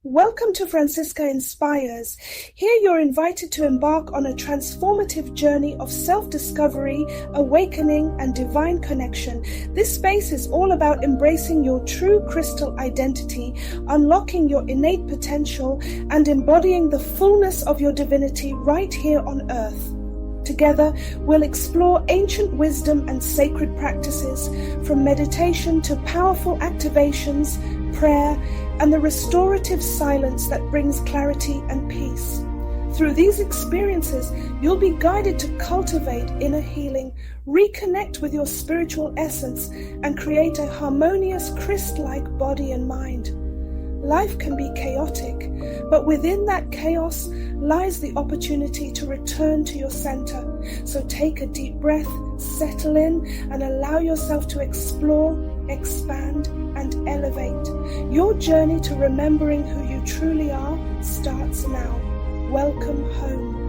Welcome to Francisca Inspires. Here you're invited to embark on a transformative journey of self-discovery, awakening, and divine connection. This space is all about embracing your true crystal identity, unlocking your innate potential, and embodying the fullness of your divinity right here on earth. Together, we'll explore ancient wisdom and sacred practices, from meditation to powerful activations, prayer, and the restorative silence that brings clarity and peace. Through these experiences, you'll be guided to cultivate inner healing, reconnect with your spiritual essence, and create a harmonious, Christ-like body and mind. Life can be chaotic, but within that chaos lies the opportunity to return to your center. So take a deep breath, settle in, and allow yourself to explore, expand, and elevate. Your journey to remembering who you truly are starts now. Welcome home.